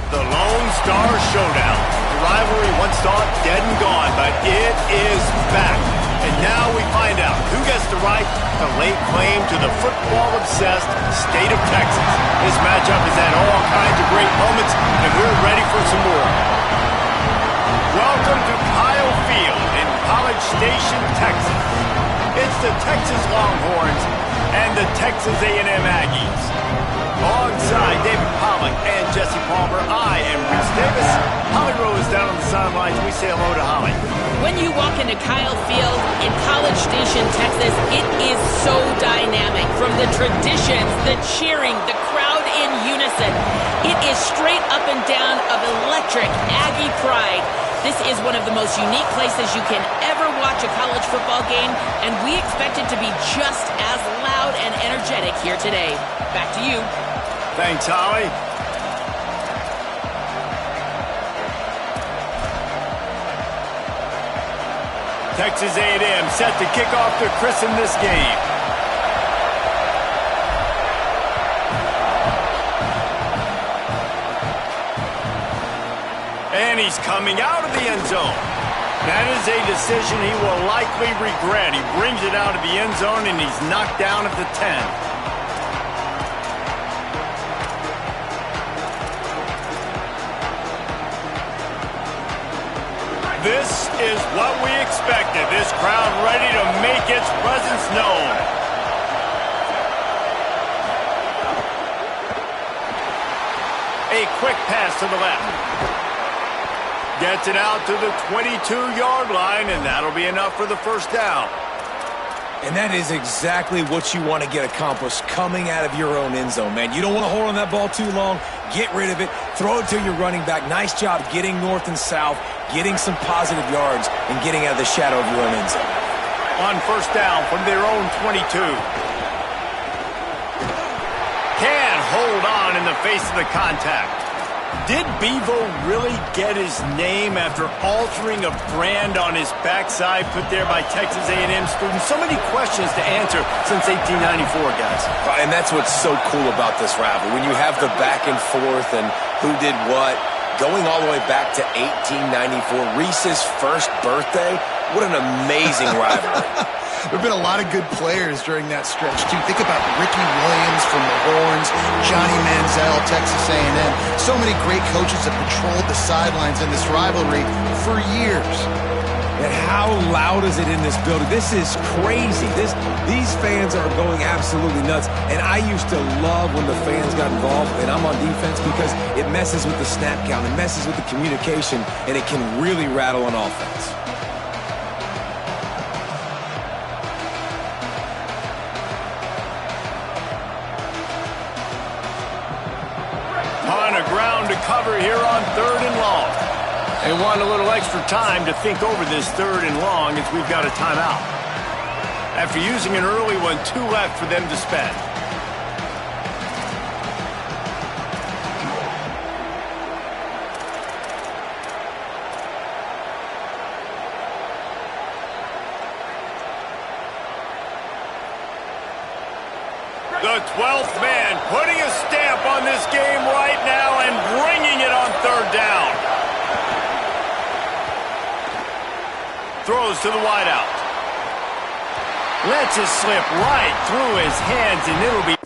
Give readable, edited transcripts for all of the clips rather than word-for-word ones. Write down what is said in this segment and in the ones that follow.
The Lone Star Showdown. The rivalry once thought dead and gone, but it is back. And now we find out who gets the right to lay claim to the football-obsessed state of Texas. This matchup has had all kinds of great moments, and we're ready for some more. Welcome to Kyle Field in College Station, Texas. It's the Texas Longhorns and the Texas A&M Aggies. Alongside David Pollack and Jesse Palmer, I am Reese Davis. Holly Rose down on the sidelines. We say hello to Holly. When you walk into Kyle Field in College Station, Texas, it is so dynamic. From the traditions, the cheering, the crowd in unison, it is straight up and down of electric Aggie pride. This is one of the most unique places you can ever watch a college football game, and we expect it to be just as loud and energetic here today. Back to you. Thanks, Holly. Texas A&M set to kick off to christen this game. And he's coming out of the end zone. That is a decision he will likely regret. He brings it out of the end zone, and he's knocked down at the 10. This is what we expected. This crowd ready to make its presence known. A quick pass to the left. Gets it out to the 22-yard line, and that'll be enough for the first down. And that is exactly what you want to get accomplished coming out of your own end zone, man. You don't want to hold on that ball too long. Get rid of it. Throw it to your running back. Nice job getting north and south, getting some positive yards, and getting out of the shadow of your own end zone. On first down from their own 22. Can't hold on in the face of the contact. Did Bevo really get his name after altering a brand on his backside put there by Texas A&M students? So many questions to answer since 1894, guys. And that's what's so cool about this rivalry. When you have the back and forth and who did what, going all the way back to 1894, Reese's first birthday, what an amazing rivalry. There have been a lot of good players during that stretch, too. Think about Ricky Williams from the Horns, Johnny Manziel, Texas A&M. So many great coaches have patrolled the sidelines in this rivalry for years. And how loud is it in this building? This is crazy. These fans are going absolutely nuts. And I used to love when the fans got involved, and I'm on defense, because it messes with the snap count, it messes with the communication, and it can really rattle on offense. Ground to cover here on third and long. They want a little extra time to think over this third and long as we've got a timeout. After using an early one, 2 left for them to spend. The 12th man putting a stamp on this game right now and bringing it on third down. Throws to the wideout. Lets it slip right through his hands, and it'll be...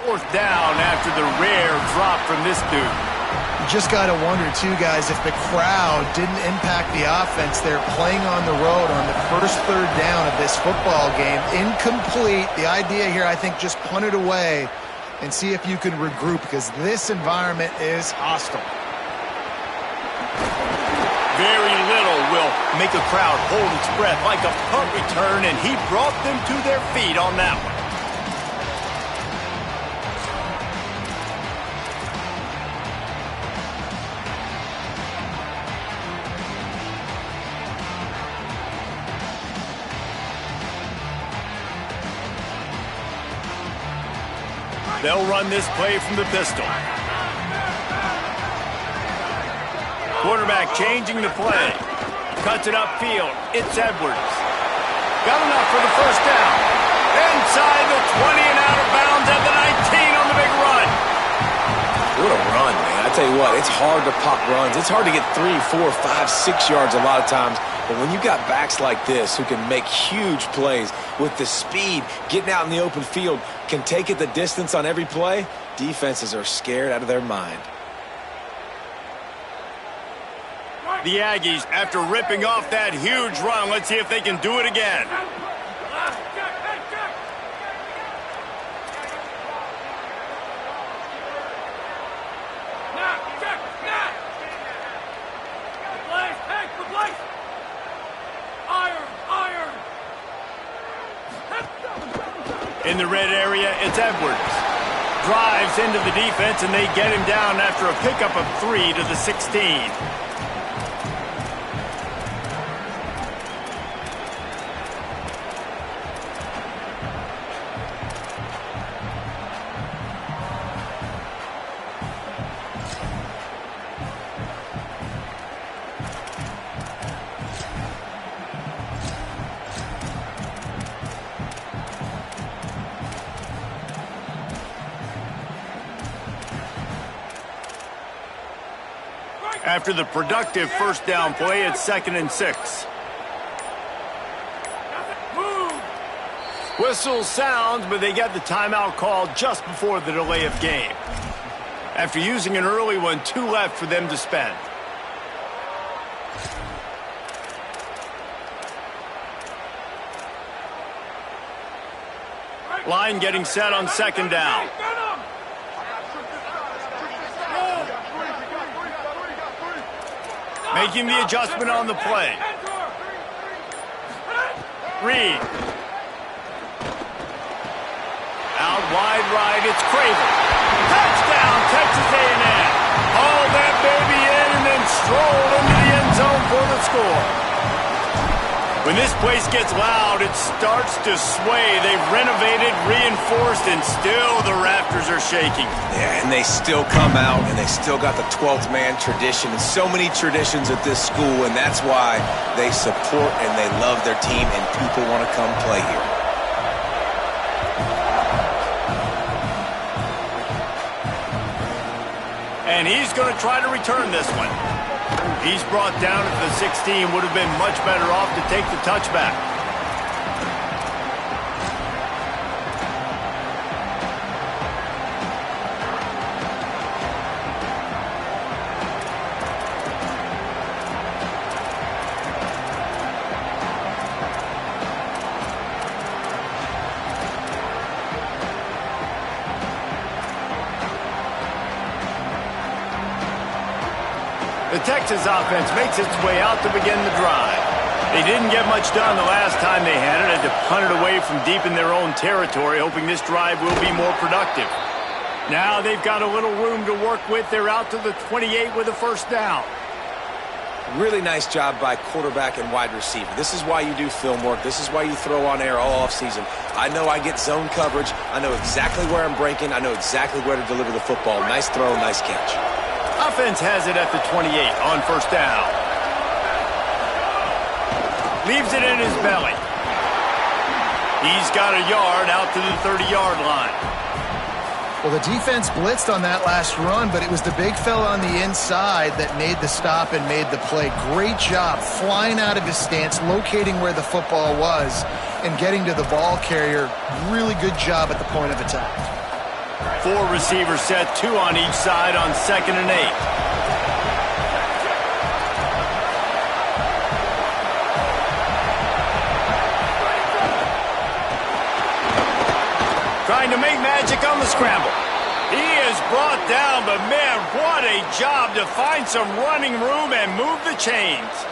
Fourth down after the rare drop from this dude. You just got to wonder, too, guys, if the crowd didn't impact the offense. They're playing on the road on the first third down of this football game. Incomplete. The idea here, I think, just punt it away and see if you can regroup, because this environment is hostile. Very little will make a crowd hold its breath like a punt return, and he brought them to their feet on that one. They'll run this play from the pistol. Quarterback changing the play. Cuts it upfield. It's Edwards. Got enough for the first down. Inside the 20 and out of bounds at the 19 on the big run. What a run, man. I tell you what, it's hard to pop runs. It's hard to get 3, 4, 5, 6 yards a lot of times. But when you got backs like this who can make huge plays with the speed, getting out in the open field, can take it the distance on every play, defenses are scared out of their mind. The Aggies, after ripping off that huge run, let's see if they can do it again. In the red area, it's Edwards. Drives into the defense, and they get him down after a pickup of 3 to the 16. After the productive first down play, it's 2nd and 6. Whistle sounds, but they get the timeout called just before the delay of game. After using an early one, 2 left for them to spend. Line getting set on 2nd down. Making the adjustment on the play. Reed. Out wide right, it's Craven. Touchdown, Texas A&M. Hauled that baby in and then strolled into the end zone for the score. When this place gets loud, it starts to sway. They've renovated, reinforced, and still the rafters are shaking. Yeah, and they still come out, and they still got the 12th man tradition. And so many traditions at this school, and that's why they support and they love their team, and people want to come play here. And he's going to try to return this one. He's brought down at the 16. Would have been much better off to take the touchback. The Texas offense makes its way out to begin the drive. They didn't get much done the last time they had it. Had to punt it away from deep in their own territory, hoping this drive will be more productive. Now they've got a little room to work with. They're out to the 28 with a first down. Really nice job by quarterback and wide receiver. This is why you do film work. This is why you throw on air all offseason. I know I get zone coverage. I know exactly where I'm breaking. I know exactly where to deliver the football. Nice throw, nice catch. Offense has it at the 28 on first down. Leaves it in his belly. He's got a yard out to the 30-yard line. Well, the defense blitzed on that last run, but it was the big fella on the inside that made the stop and made the play. Great job flying out of his stance, locating where the football was, and getting to the ball carrier. Really good job at the point of attack. 4 receivers set, 2 on each side on 2nd and 8. Trying to make magic on the scramble. He is brought down, but man, what a job to find some running room and move the chains.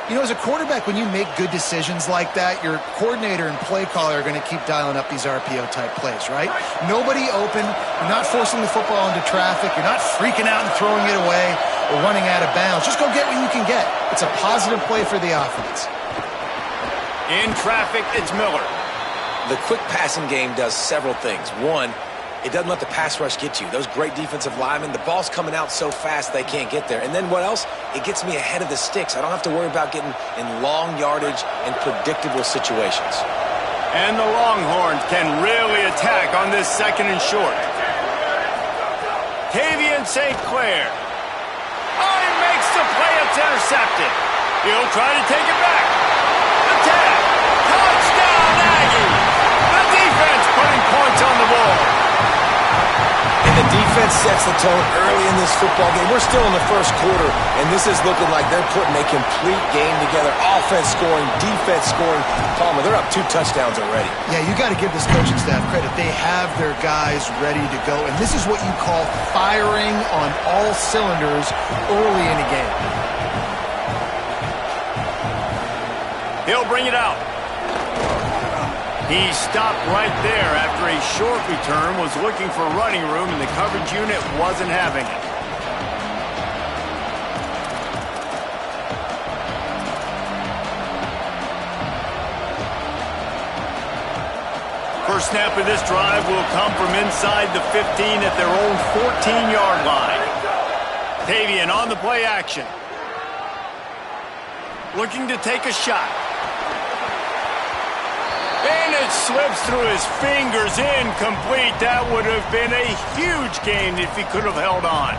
You know, as a quarterback, when you make good decisions like that, your coordinator and play caller are going to keep dialing up these RPO-type plays, right? Nobody open. You're not forcing the football into traffic. You're not freaking out and throwing it away or running out of bounds. Just go get what you can get. It's a positive play for the offense. In traffic, it's Miller. The quick passing game does several things. One, it doesn't let the pass rush get to you. Those great defensive linemen, the ball's coming out so fast they can't get there. And then what else? It gets me ahead of the sticks. I don't have to worry about getting in long yardage and predictable situations. And the Longhorns can really attack on this 2nd and short. Tavian St. Clair. Oh, he makes the play. It's intercepted. He'll try to take it back. Attack. Touchdown, Aggie. The defense putting points on the board. And the defense sets the tone early in this football game. We're still in the first quarter, and this is looking like they're putting a complete game together. Offense scoring, defense scoring. Palmer, they're up 2 touchdowns already. Yeah, you got to give this coaching staff credit. They have their guys ready to go, and this is what you call firing on all cylinders early in a game. He'll bring it out. He stopped right there after a short return, was looking for running room, and the coverage unit wasn't having it. First snap of this drive will come from inside the 15 at their own 14-yard line. Tavian on the play action. Looking to take a shot. And it slips through his fingers, incomplete. That would have been a huge gain if he could have held on.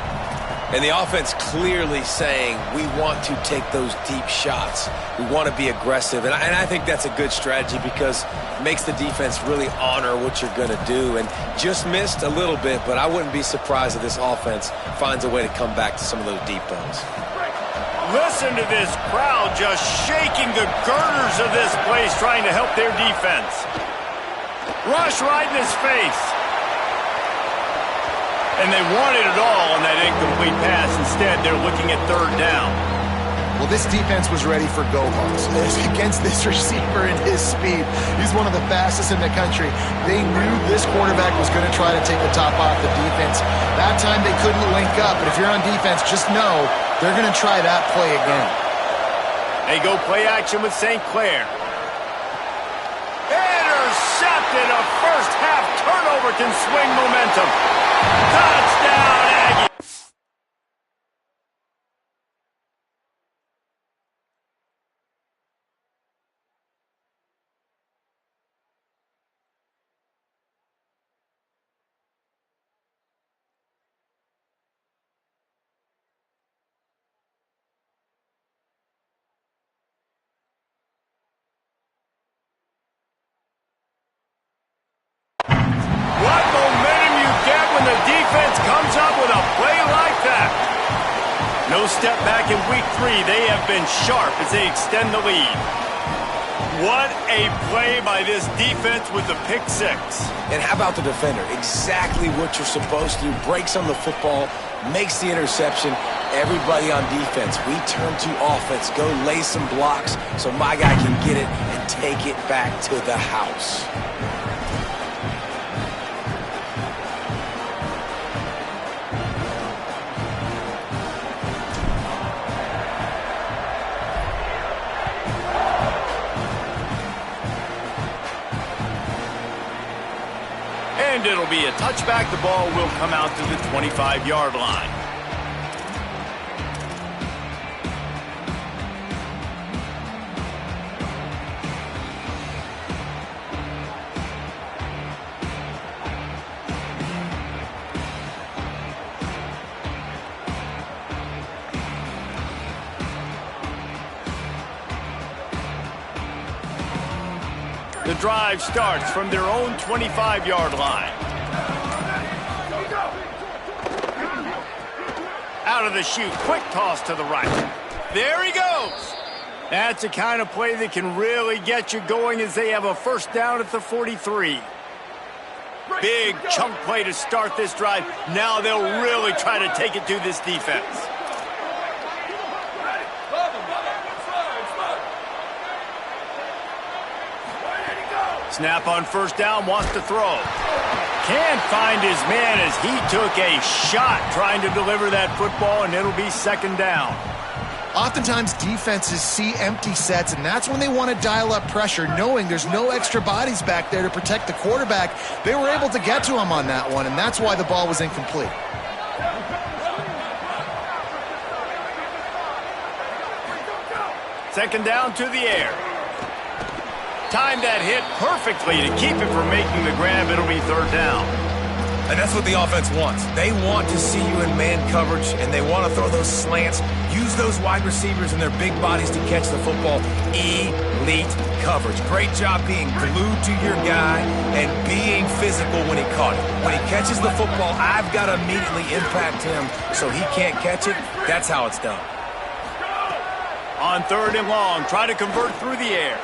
And the offense clearly saying, we want to take those deep shots. We want to be aggressive. And I think that's a good strategy because it makes the defense really honor what you're going to do. And just missed a little bit, but I wouldn't be surprised if this offense finds a way to come back to some of those deep balls. Listen to this crowd just shaking the girders of this place, trying to help their defense. Rush right in his face. And they wanted it all on that incomplete pass. Instead, they're looking at 3rd down. Well, this defense was ready for go-hawks against this receiver and his speed. He's one of the fastest in the country. They knew this quarterback was going to try to take the top off the defense. That time they couldn't link up, but if you're on defense, just know they're going to try that play again. They go play action with St. Clair. Intercepted. A first-half turnover can swing momentum. Touchdown, Aggie. What momentum you get when the defense comes up with a play like that. No step back in week 3. They have been sharp as they extend the lead. What a play by this defense with the pick 6. And how about the defender? Exactly what you're supposed to do. Breaks on the football, makes the interception. Everybody on defense, we turn to offense. Go lay some blocks so my guy can get it and take it back to the house. And it'll be a touchback. The ball will come out to the 25-yard line. The drive starts from their own 25-yard line. Out of the chute, quick toss to the right. There he goes. That's the kind of play that can really get you going as they have a first down at the 43. Big chunk play to start this drive. Now they'll really try to take it to this defense. Snap on first down, wants to throw. Can't find his man as he took a shot trying to deliver that football, and it'll be second down. Oftentimes, defenses see empty sets, and that's when they want to dial up pressure, knowing there's no extra bodies back there to protect the quarterback. They were able to get to him on that one, and that's why the ball was incomplete. Second down to the air. Timed that hit perfectly to keep it from making the grab. It'll be third down. And that's what the offense wants. They want to see you in man coverage, and they want to throw those slants, use those wide receivers and their big bodies to catch the football. Elite coverage. Great job being glued to your guy and being physical when he caught it. When he catches the football, I've got to immediately impact him so he can't catch it. That's how it's done. On third and long, try to convert through the air.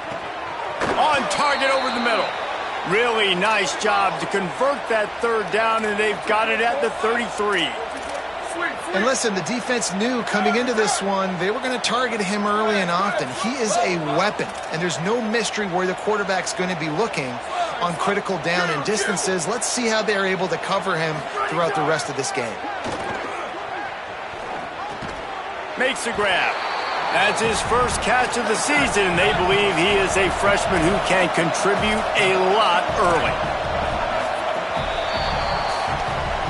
On target over the middle. Really nice job to convert that third down, and they've got it at the 33. And listen, the defense knew coming into this one, they were going to target him early and often. He is a weapon, and there's no mystery where the quarterback's going to be looking on critical down and distances. Let's see how they're able to cover him throughout the rest of this game. Makes the grab. That's his first catch of the season, and they believe he is a freshman who can contribute a lot early.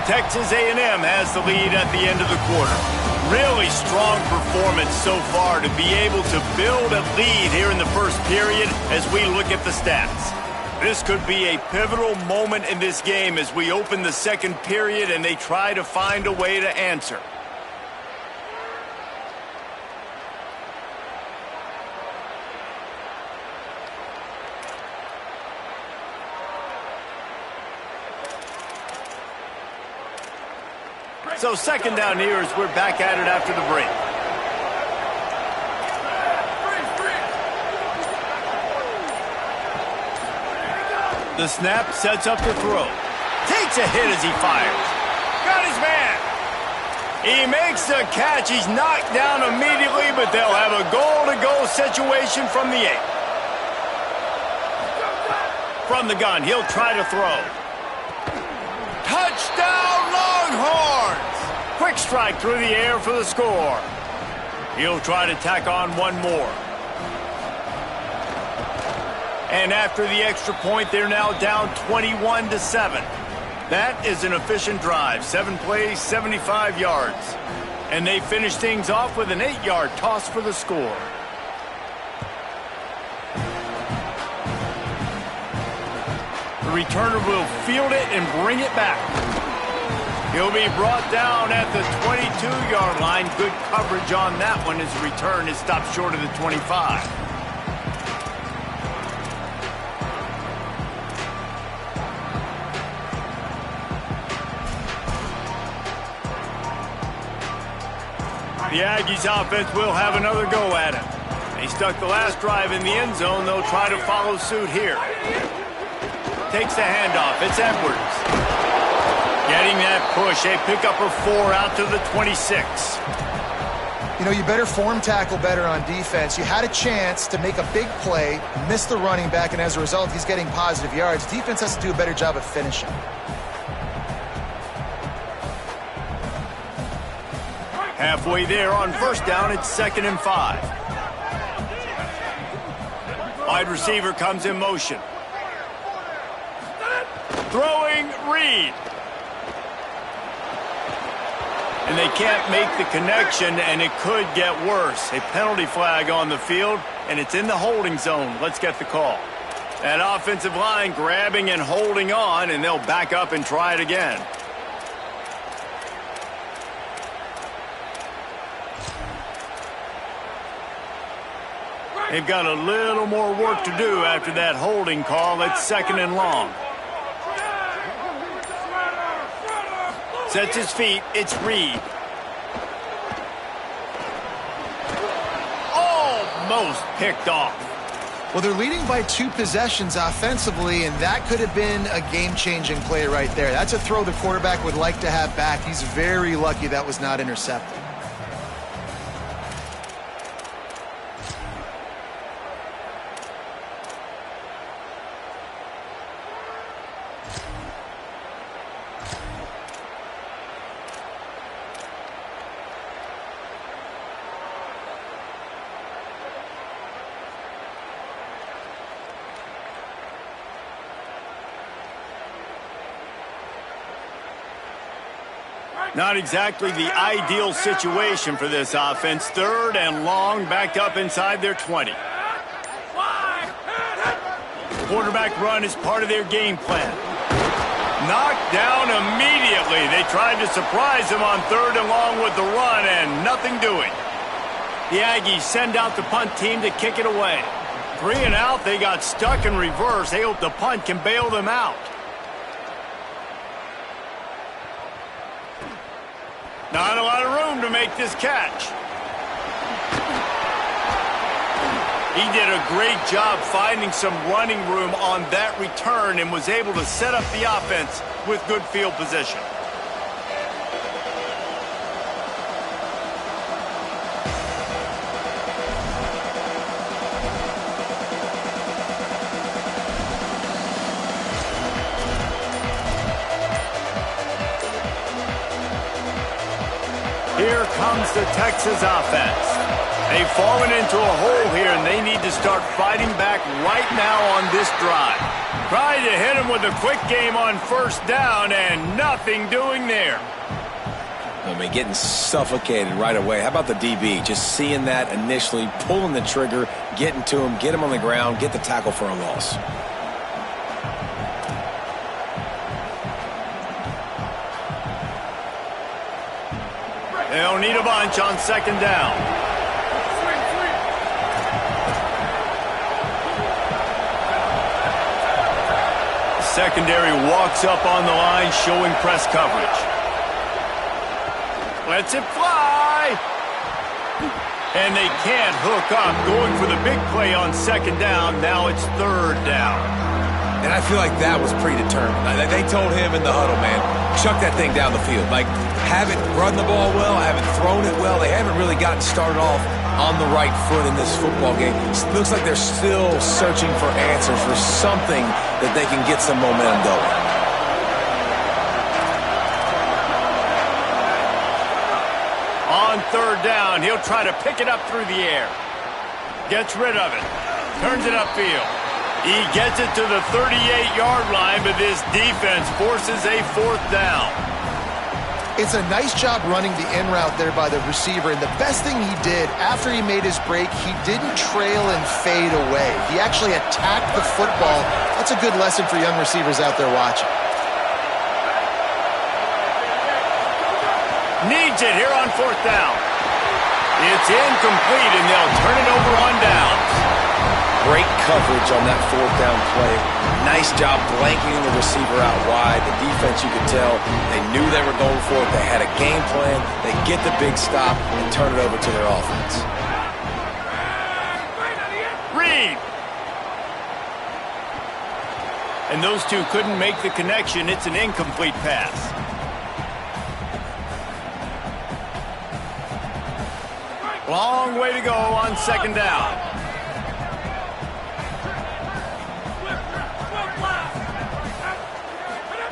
Texas A&M has the lead at the end of the quarter. Really strong performance so far to be able to build a lead here in the first period as we look at the stats. This could be a pivotal moment in this game as we open the second period and they try to find a way to answer. So second down here as we're back at it after the break. The snap sets up the throw. Takes a hit as he fires. Got his man. He makes the catch. He's knocked down immediately, but they'll have a goal-to-go situation from the 8. From the gun, he'll try to throw. Touchdown, Longhorns! Quick strike through the air for the score. He'll try to tack on one more. And after the extra point, they're now down 21-7. That is an efficient drive. 7 plays, 75 yards. And they finish things off with an 8-yard toss for the score. The returner will field it and bring it back. He'll be brought down at the 22-yard line. Good coverage on that one as the return is stopped short of the 25. The Aggies offense will have another go at it. They stuck the last drive in the end zone. They'll try to follow suit here. Takes the handoff. It's Edwards. Getting that push. A pickup of 4 out to the 26. You know, you better form tackle better on defense. You had a chance to make a big play, miss the running back, and as a result, he's getting positive yards. Defense has to do a better job of finishing. Halfway there on first down, it's 2nd and 5. Wide receiver comes in motion. Throwing Reed. And they can't make the connection, and it could get worse. A penalty flag on the field, and it's in the holding zone. Let's get the call. That offensive line grabbing and holding on, and they'll back up and try it again. They've got a little more work to do after that holding call. It's 2nd and long. Sets his feet. It's Reed. Almost picked off. Well, they're leading by 2 possessions offensively, and that could have been a game-changing play right there. That's a throw the quarterback would like to have back. He's very lucky that was not intercepted. Not exactly the ideal situation for this offense. 3rd and long, backed up inside their 20. Quarterback run is part of their game plan. Knocked down immediately. They tried to surprise him on 3rd and long with the run, and nothing doing. The Aggies send out the punt team to kick it away. 3 and out, they got stuck in reverse. They hope the punt can bail them out. Not a lot of room to make this catch. He did a great job finding some running room on that return and was able to set up the offense with good field position. Here comes the Texas offense. They've fallen into a hole here, and they need to start fighting back right now on this drive. Tried to hit him with a quick game on 1st down, and nothing doing there. I mean, getting suffocated right away. How about the DB? Just seeing that initially, pulling the trigger, getting to him, get him on the ground, get the tackle for a loss. They'll need a bunch on 2nd down. Secondary walks up on the line, showing press coverage. Lets it fly. And they can't hook up. Going for the big play on 2nd down. Now it's 3rd down. And I feel like that was predetermined. They told him in the huddle, man, chuck that thing down the field. Like, haven't run the ball well, haven't thrown it well. They haven't really gotten started off on the right foot in this football game. It looks like they're still searching for answers, for something that they can get some momentum going. On 3rd down, he'll try to pick it up through the air. Gets rid of it. Turns it upfield. He gets it to the 38-yard line, but this defense forces a 4th down. It's a nice job running the in route there by the receiver, and the best thing he did after he made his break, he didn't trail and fade away. He actually attacked the football. That's a good lesson for young receivers out there watching. Needs it here on 4th down. It's incomplete, and they'll turn it over on downs. Great coverage on that 4th down play. Nice job blanketing the receiver out wide. The defense, you could tell, they knew they were going for it. They had a game plan. They get the big stop and turn it over to their offense. Reed. And those two couldn't make the connection. It's an incomplete pass. Long way to go on 2nd down.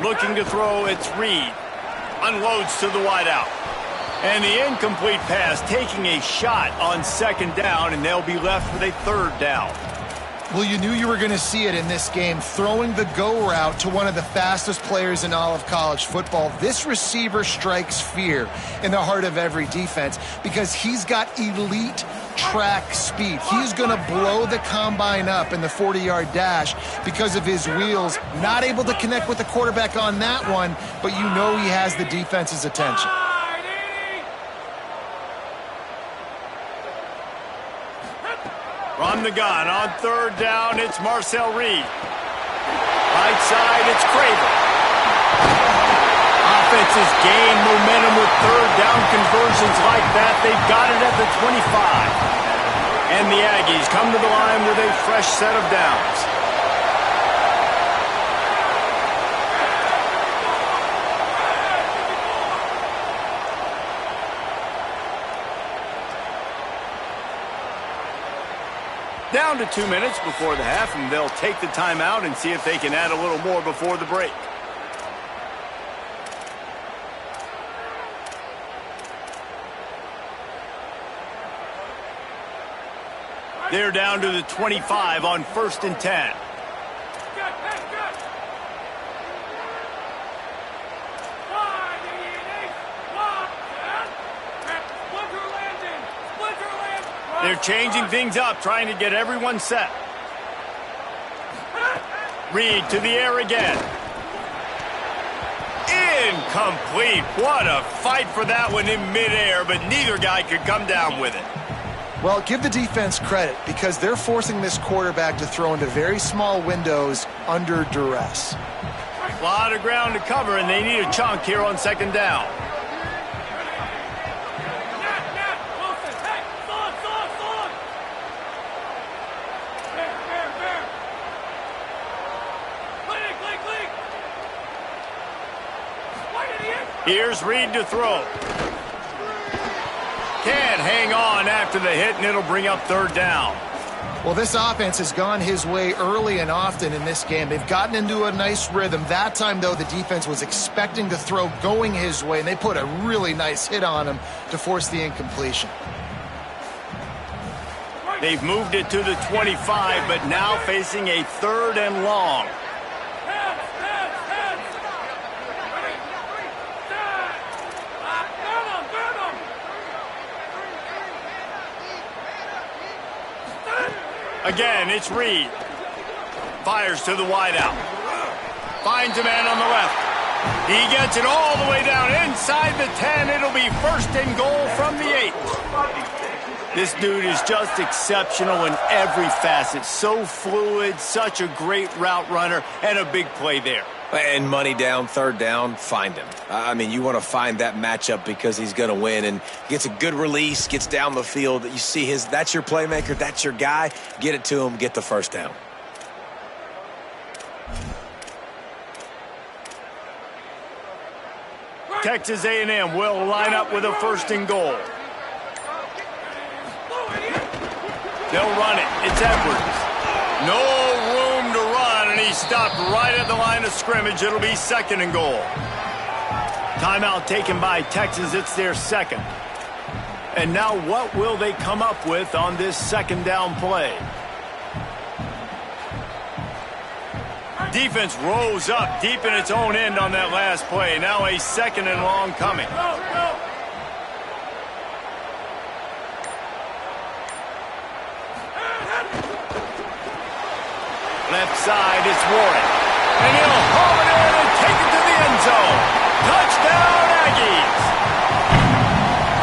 Looking to throw, it's Reed. Unloads to the wideout. And the incomplete pass taking a shot on 2nd down, and they'll be left with a 3rd down. Well, you knew you were going to see it in this game, throwing the go route to one of the fastest players in all of college football. This receiver strikes fear in the heart of every defense because he's got elite track speed. He's going to blow the combine up in the 40-yard dash because of his wheels. Not able to connect with the quarterback on that one, but you know he has the defense's attention. From the gun on 3rd down, it's Marcel Reed. Right side, it's Craven. Offenses gain momentum with 3rd down conversions like that. They've got it at the 25. And the Aggies come to the line with a fresh set of downs. Down to 2 minutes before the half, and they'll take the timeout and see if they can add a little more before the break. They're down to the 25 on 1st and 10. They're changing things up, trying to get everyone set. Reed to the air again. Incomplete. What a fight for that one in midair, but neither guy could come down with it. Well, give the defense credit because they're forcing this quarterback to throw into very small windows under duress. A lot of ground to cover, and they need a chunk here on second down. Here's Reed to throw. Can't hang on after the hit, and it'll bring up third down. Well, this offense has gone his way early and often in this game. They've gotten into a nice rhythm. That time, though, the defense was expecting to throw going his way, and they put a really nice hit on him to force the incompletion. They've moved it to the 25, but now facing a third and long. Again, it's Reed. Fires to the wideout. Finds a man on the left. He gets it all the way down inside the 10. It'll be first and goal from the 8. This dude is just exceptional in every facet. So fluid, such a great route runner, and a big play there. And money down, third down, find him. I mean, you want to find that matchup because he's going to win and gets a good release, gets down the field. You see that's your playmaker, that's your guy. Get it to him, get the first down. Texas A&M will line up with a first and goal. They'll run it. It's Edwards. No room to run, and he stopped right at the line of scrimmage. It'll be second and goal. Timeout taken by Texas. It's their second. And now what will they come up with on this second down play? Defense rose up deep in its own end on that last play. Now a second and long coming. Left side, it's Warren. And he'll haul it in and take it to the end zone. Touchdown, Aggies!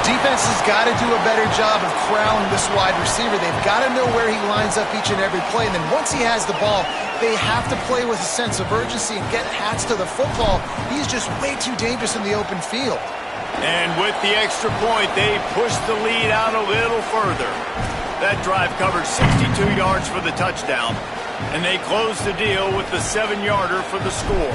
Defense has got to do a better job of corralling this wide receiver. They've got to know where he lines up each and every play. And then once he has the ball, they have to play with a sense of urgency and get Hats to the football. He's just way too dangerous in the open field. And with the extra point, they push the lead out a little further. That drive covered 62 yards for the touchdown. And they close the deal with the 7-yarder for the score.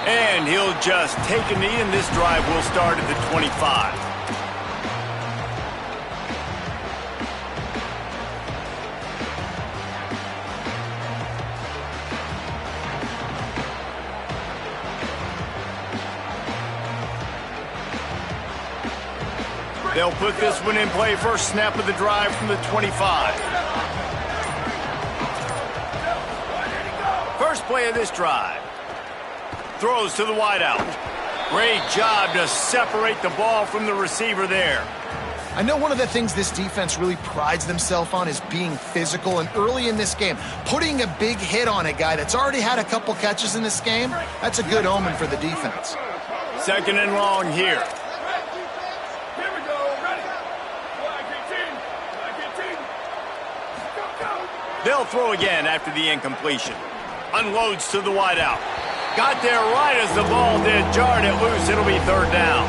And he'll just take a knee, and this drive will start at the 25. They'll put this one in play. First snap of the drive from the 25. First play of this drive. Throws to the wideout. Great job to separate the ball from the receiver there. I know one of the things this defense really prides themselves on is being physical, and early in this game, putting a big hit on a guy that's already had a couple catches in this game, that's a good omen for the defense. Second and long here. They'll throw again after the incompletion. Unloads to the wideout. Got there right as the ball did. Jarred it loose. It'll be third down.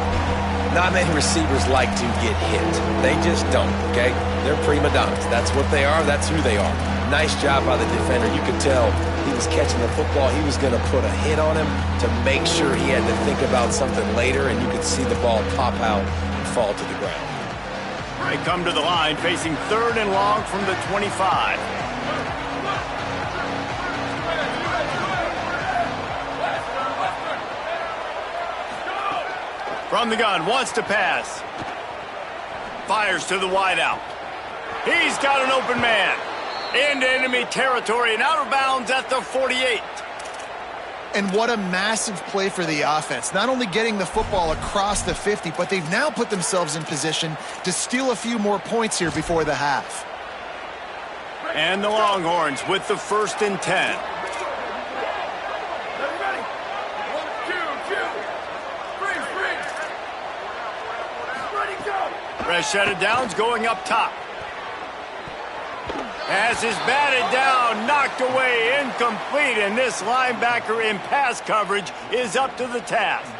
Not many receivers like to get hit. They just don't, okay? They're prima donnas. That's what they are. That's who they are. Nice job by the defender. You could tell he was catching the football. He was going to put a hit on him to make sure he had to think about something later, and you could see the ball pop out and fall to the ground. They come to the line facing third and long from the 25. From the gun, wants to pass. Fires to the wideout. He's got an open man. Into enemy territory and out of bounds at the 48. And what a massive play for the offense. Not only getting the football across the 50, but they've now put themselves in position to steal a few more points here before the half. And the Longhorns with the 1st and 10. Rashad Downs going up top. Pass is batted down, knocked away, incomplete, and this linebacker in pass coverage is up to the task.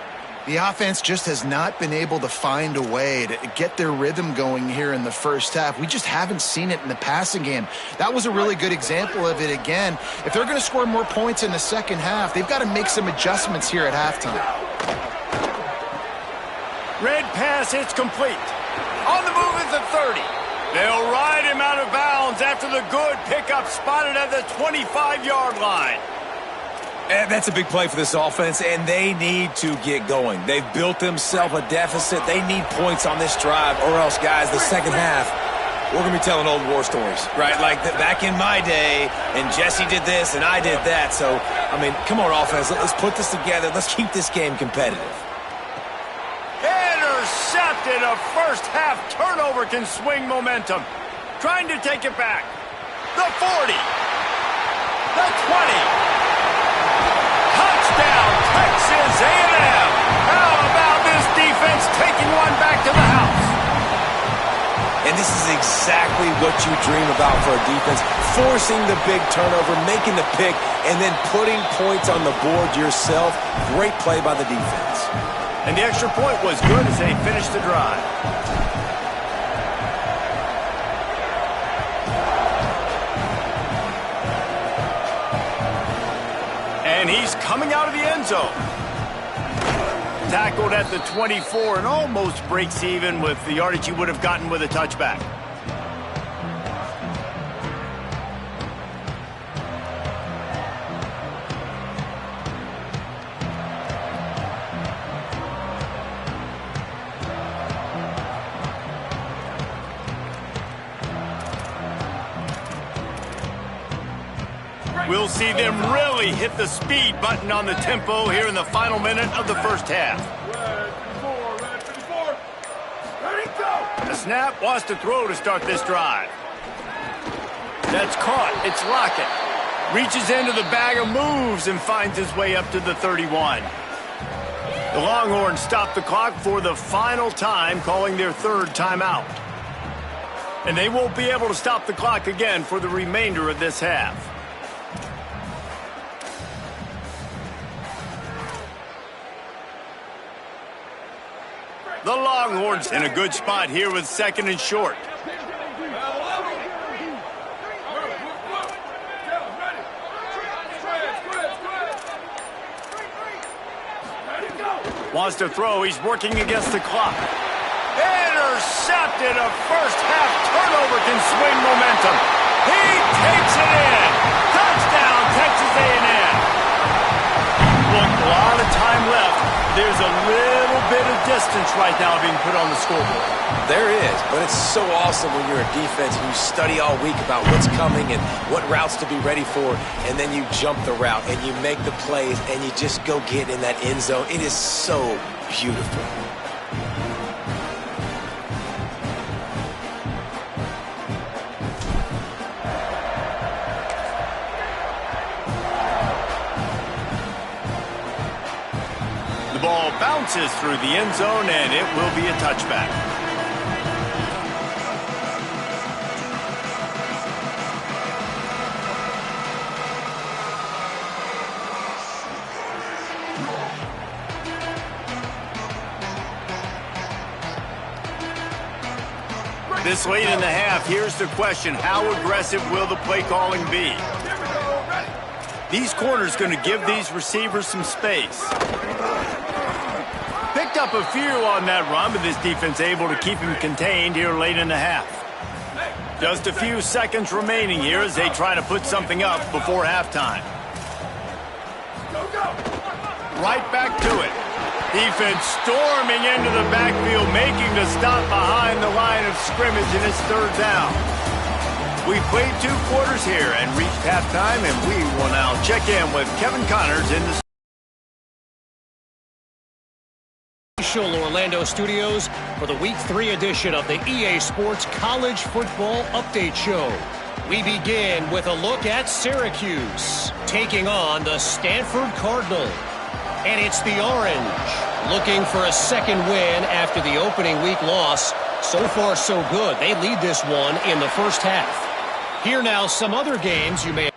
The offense just has not been able to find a way to get their rhythm going here in the first half. We just haven't seen it in the passing game. That was a really good example of it again. If they're going to score more points in the second half, they've got to make some adjustments here at halftime. Red pass, it's complete. On the move is the 30. They'll ride him out of bounds after the good pickup spotted at the 25-yard line. And that's a big play for this offense, and they need to get going. They've built themselves a deficit. They need points on this drive, or else, guys, the second half, we're going to be telling old war stories, right? Like back in my day, and Jesse did this, and I did that. So, I mean, come on, offense. Let's put this together. Let's keep this game competitive. Intercepted. A first-half turnover can swing momentum. Trying to take it back. The 40. The 20. Touchdown, Texas A&M. How about this defense taking one back to the house? And this is exactly what you dream about for a defense. Forcing the big turnover, making the pick, and then putting points on the board yourself. Great play by the defense. And the extra point was good as they finished the drive. And he's coming out of the end zone. Tackled at the 24 and almost breaks even with the yardage he would have gotten with a touchback. We'll see them really hit the speed button on the tempo here in the final minute of the first half. The snap wants to throw to start this drive. That's caught. It's Lockett. Reaches into the bag of moves and finds his way up to the 31. The Longhorns stop the clock for the final time, calling their 3rd timeout. And they won't be able to stop the clock again for the remainder of this half. The Longhorns in a good spot here with 2nd and short. Wants to throw. He's working against the clock. Intercepted. A first-half turnover can swing momentum. He takes it in. Touchdown, Texas A&M. Look, a lot of time left. There's a little bit of distance right now being put on the scoreboard. There is, but it's so awesome when you're a defense and you study all week about what's coming and what routes to be ready for, and then you jump the route and you make the plays and you just go get in that end zone. It is so beautiful. The ball bounces through the end zone, and it will be a touchback. This late in the half, here's the question. How aggressive will the play calling be? These corners going to give these receivers some space. Picked up a few on that run, but this defense able to keep him contained here late in the half. Just a few seconds remaining here as they try to put something up before halftime. Right back to it. Defense storming into the backfield, making the stop behind the line of scrimmage, and it's 3rd down. We played 2 quarters here and reached halftime, and we will now check in with Kevin Connors in the Universal Orlando Studios for the Week 3 edition of the EA Sports College Football Update Show. We begin with a look at Syracuse taking on the Stanford Cardinal. And it's the Orange looking for a second win after the opening week loss. So far, so good. They lead this one in the first half. Here now some other games you may